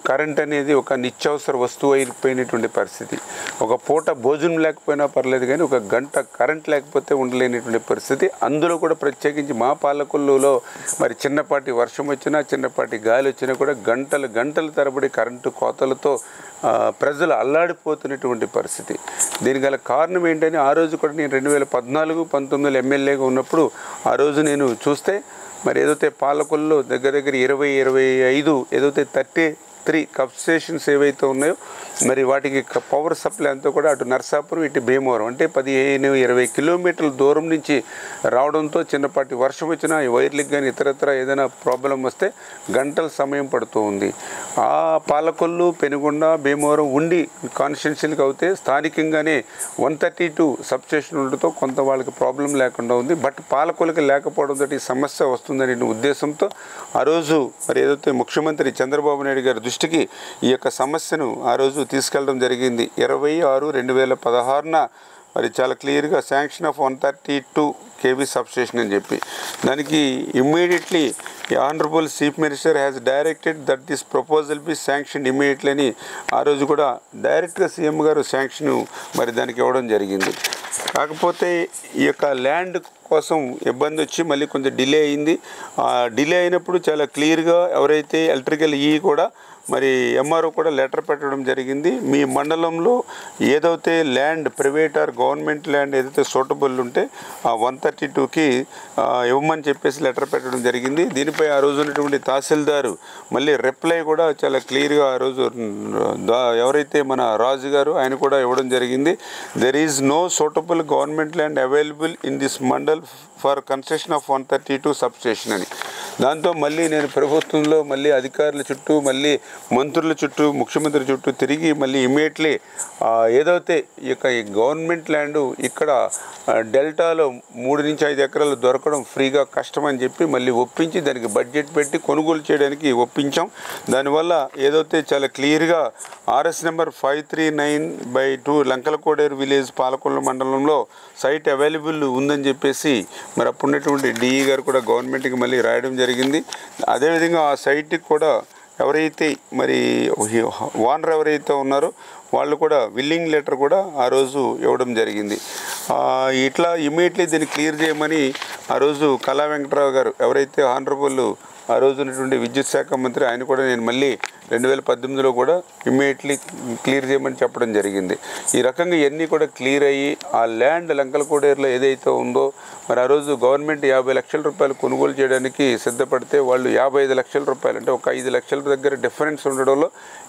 Current అనేది ఒక నిత్యావసర వస్తువు అయిపోయినటువంటి పరిస్థితి. ఒక పూట భోజనం లేకపోయినా పర్లేదు, కానీ ఒక గంట కరెంట్ లేకపోతే ఉండలేనటువంటి పరిస్థితి. అందులో కూడా ప్రత్యేకించి మా పాలకొల్లులో మరి చిన్నపాటి వర్షం వచ్చినా, చిన్నపాటి గాలి వచ్చినా కూడా గంటల తరబడి కరెంటు కోతలతో ప్రజలు అల్లాడిపోతున్నటువంటి పరిస్థితి. దీనికి గల కారణం ఏంటని ఆ రోజు కూడా నేను 2014-19 ఎమ్మెల్యేగా ఉన్నప్పుడు ఆ రోజు నేను చూస్తే మరి ఏదైతే పాలకొల్లులో దగ్గర 20-25 ఏదైతే 33 సబ్ స్టేషన్స్ ఏవైతే ఉన్నాయో మరి వాటికి పవర్ సప్లై అంతా కూడా అటు నర్సాపురం ఇటు భీమవరం అంటే 15-20 కిలోమీటర్ల దూరం నుంచి రావడంతో చిన్నపాటి వర్షం వచ్చినా ఈ వైర్లకు కానీ ఇతరత్ర ఏదైనా ప్రాబ్లం వస్తే గంటల సమయం పడుతూ ఉంది. ఆ పాలకొల్లు, పెనుగొండ, భీమవరం ఉండి కాన్స్టిట్యున్సీలకు అవుతే స్థానికంగానే 132 సబ్ స్టేషన్ ఉండటంతో కొంత వాళ్ళకి ప్రాబ్లం లేకుండా ఉంది. బట్ పాలకొల్లుకి లేకపోవడంతో ఈ సమస్య వస్తుందనే ఉద్దేశంతో ఆ రోజు మరి ఏదైతే ముఖ్యమంత్రి చంద్రబాబు నాయుడు గారి దృష్టికి ఈ యొక్క సమస్యను ఆ రోజు తీసుకెళ్ళడం జరిగింది. 26/2016 మరి చాలా క్లియర్గా sanction of 132 kV substation అని చెప్పి దానికి immediately honourable chief minister has directed that this proposal be sanction immediately అని ఆ రోజు కూడా డైరెక్ట్గా సీఎం గారు శాంక్షన్ మరి దానికి ఇవ్వడం జరిగింది. కాకపోతే ఈ యొక్క ల్యాండ్ కోసం ఇబ్బంది వచ్చి మళ్ళీ కొంచెం డిలే అయింది. డిలే అయినప్పుడు చాలా క్లియర్గా ఎవరైతే ఎలక్ట్రికల్ కూడా మరి ఎంఆర్ఓ కూడా లెటర్ పెట్టడం జరిగింది. మీ మండలంలో ఏదైతే land private or government land ఏదైతే సూటబుల్ ఉంటే ఆ 132కి ఇవ్వమని చెప్పేసి లెటర్ పెట్టడం జరిగింది. దీనిపై ఆ రోజు ఉన్నటువంటి తహసీల్దారు మళ్ళీ రిప్లై కూడా చాలా క్లియర్గా ఆ రోజు ఎవరైతే మన రాజు గారు ఆయన కూడా ఇవ్వడం జరిగింది. There is no suitable government land available in this mandal for construction of 132 substation అని. దాంతో మళ్ళీ నేను ప్రభుత్వంలో మళ్ళీ అధికారుల చుట్టూ, మళ్ళీ మంత్రుల చుట్టూ, ముఖ్యమంత్రి చుట్టూ తిరిగి మళ్ళీ ఇమ్మీడియట్లీ ఏదైతే ఈ గవర్నమెంట్ ల్యాండ్ ఇక్కడ డెల్టాలో 3-5 ఎకరాలు దొరకడం ఫ్రీగా కష్టం అని చెప్పి మళ్ళీ ఒప్పించి దానికి బడ్జెట్ పెట్టి కొనుగోలు చేయడానికి ఒప్పించాం. దానివల్ల ఏదైతే చాలా క్లియర్గా RS number 539/2 Lankalakoderu village Palakollu మండలంలో సైట్ అవైలబుల్ ఉందని చెప్పేసి మరి అప్పుడున్నటువంటి డిఈ గారు కూడా గవర్నమెంట్కి మళ్ళీ రాయడం జరిగింది. అదేవిధంగా ఆ సైట్కి కూడా ఎవరైతే మరి ఓనర్ ఎవరైతే ఉన్నారో వాళ్ళు కూడా విల్లింగ్ లెటర్ కూడా ఆ రోజు ఇవ్వడం జరిగింది. ఇట్లా ఇమ్మీడియట్లీ దీన్ని క్లియర్ చేయమని ఆ రోజు కళా వెంకటరావు గారు ఎవరైతే ఆనరబుల్ ఆ రోజు ఉన్నటువంటి విద్యుత్ శాఖ మంత్రి ఆయన కూడా నేను మళ్ళీ 2018లో కూడా ఇమ్మీడియట్లీ క్లియర్ చేయమని చెప్పడం జరిగింది. ఈ రకంగా ఇవన్నీ కూడా క్లియర్ అయ్యి ఆ ల్యాండ్ లంకలకోడేరులో ఏదైతే ఉందో మరి ఆ రోజు గవర్నమెంట్ 50 లక్షల రూపాయలు కొనుగోలు చేయడానికి సిద్ధపడితే వాళ్ళు 55 లక్షల రూపాయలు అంటే ఒక 5 లక్షల దగ్గర డిఫరెన్స్ ఉండడంలో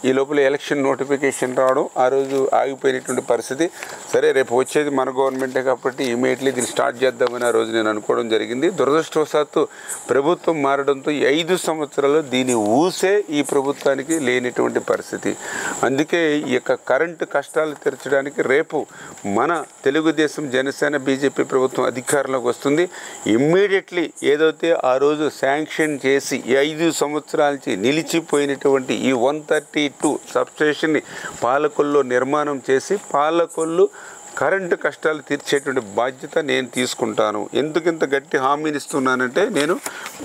ఈ లోపల ఎలక్షన్ నోటిఫికేషన్ రావడం ఆ రోజు ఆగిపోయినటువంటి పరిస్థితి. సరే రేపు వచ్చేది మన గవర్నమెంటే కాబట్టి ఇమ్మీడియట్లీ దీన్ని స్టార్ట్ చేద్దామని ఆ రోజు నేను అనుకోవడం జరిగింది. దురదృష్టవశాత్తు ప్రభుత్వం మారడంతో 5 సంవత్సరాలు దీని ఊసే ఈ ప్రభుత్వానికి లేనిటువంటి పరిస్థితి. అందుకే ఈ యొక్క కరెంటు కష్టాలు తీర్చడానికి రేపు మన తెలుగుదేశం, జనసేన, బీజేపీ ప్రభుత్వం అధికారంలోకి వస్తుంది. ఇమ్మీడియట్లీ ఏదైతే ఆ రోజు శాంక్షన్ చేసి 5 సంవత్సరాల నుంచి నిలిచిపోయినటువంటి ఈ 132 సబ్ స్టేషన్ని పాలకొల్లులో నిర్మాణం చేసి పాలకొల్లు కరెంటు కష్టాలు తీర్చేటువంటి బాధ్యత నేను తీసుకుంటాను. ఎందుకు ఇంత గట్టి హామీని ఇస్తున్నానంటే నేను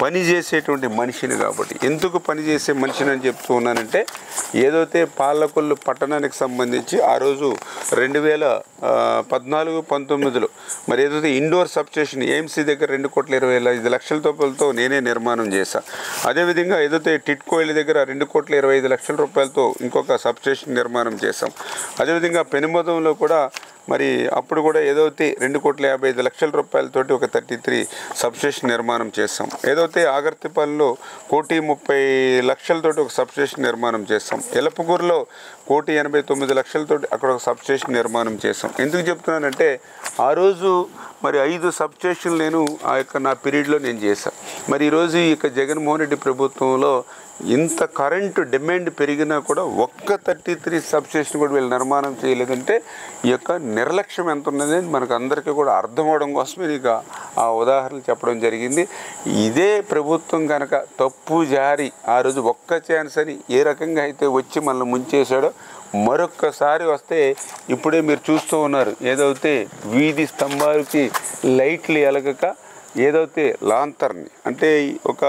పనిచేసేటువంటి మనిషిని కాబట్టి. ఎందుకు పనిచేసే మనిషిని అని చెప్తూ ఉన్నానంటే ఏదైతే పాలకొల్లు పట్టణానికి సంబంధించి ఆ రోజు 2014-19లో మరి ఏదైతే ఇండోర్ సబ్ స్టేషన్ ఏఎంసీ దగ్గర 2,25,00,000 రూపాయలతో నేనే నిర్మాణం చేశాను. అదేవిధంగా ఏదైతే టిట్కోయిల దగ్గర 2,25,00,000 రూపాయలతో ఇంకొక సబ్ స్టేషన్ నిర్మాణం చేశాం. అదేవిధంగా పెనుమదంలో కూడా మరి అప్పుడు కూడా ఏదైతే 2,55,00,000 రూపాయలతోటి ఒక 33 సబ్ స్టేషన్ నిర్మాణం చేస్తాం. ఏదైతే ఆగర్తిపల్లిలో 1,30,00,000 ఒక సబ్ స్టేషన్ నిర్మాణం చేస్తాం. ఎలపకూరులో 1,89,00,000 అక్కడ ఒక సబ్ స్టేషన్ నిర్మాణం చేస్తాం. ఎందుకు చెప్తున్నానంటే ఆ రోజు మరి 5 సబ్ స్టేషన్లు నేను నా పీరియడ్లో నేను చేశాను. మరి ఈరోజు ఈ యొక్క జగన్మోహన్ రెడ్డి ప్రభుత్వంలో ఇంత కరెంటు డిమాండ్ పెరిగినా కూడా ఒక్క 33 సబ్ స్టేషన్ కూడా వీళ్ళు నిర్మాణం చేయలేదంటే ఈ యొక్క నిర్లక్ష్యం ఎంత ఉన్నది మనకు అందరికీ కూడా అర్థం అవడం కోసమే ఇక ఆ ఉదాహరణలు చెప్పడం జరిగింది. ఇదే ప్రభుత్వం కనుక తప్పు జారి ఆ రోజు ఒక్క ఛాన్స్ అని ఏ రకంగా అయితే వచ్చి మనల్ని ముంచేశాడో మరొక్కసారి వస్తే ఇప్పుడే మీరు చూస్తూ ఉన్నారు ఏదైతే వీధి స్తంభాలకి లైట్లు ఎలగక ఏదైతే లాంతర్ని అంటే ఒక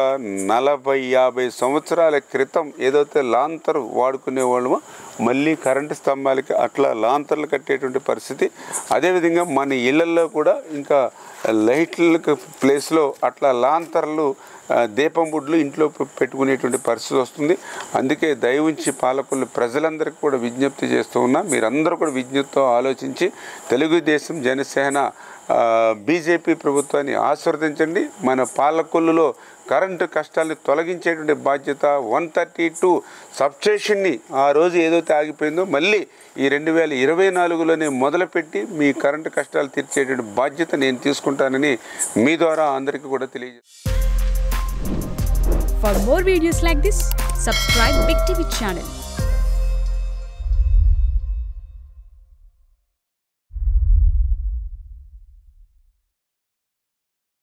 40-50 సంవత్సరాల క్రితం ఏదైతే లాంతర్ వాడుకునే వాళ్ళమో మళ్ళీ కరెంటు స్తంభాలకి అట్లా లాంతర్లు కట్టేటువంటి పరిస్థితి. అదేవిధంగా మన ఇళ్లల్లో కూడా ఇంకా లైట్లకు ప్లేస్లో అట్లా లాంతర్లు దీపం బుడ్లు ఇంట్లో పెట్టుకునేటువంటి పరిస్థితి వస్తుంది. అందుకే దయవుంచి పాలకులు ప్రజలందరికీ కూడా విజ్ఞప్తి చేస్తూ ఉన్నా, మీరందరూ కూడా విజ్ఞప్తితో ఆలోచించి తెలుగుదేశం జనసేన బీజేపీ ప్రభుత్వాన్ని ఆశీర్వదించండి. మన పాలకొల్లులో కరెంటు కష్టాలను తొలగించేటువంటి బాధ్యత 132 సబ్స్టేషన్ని ఆ రోజు ఏదైతే ఆగిపోయిందో మళ్ళీ ఈ 2024లోనే మొదలుపెట్టి మీ కరెంటు కష్టాలు తీర్చేటువంటి బాధ్యత నేను తీసుకుంటానని మీ ద్వారా అందరికీ కూడా తెలియజేస్తాను. For more videos like this, subscribe Big TV channel.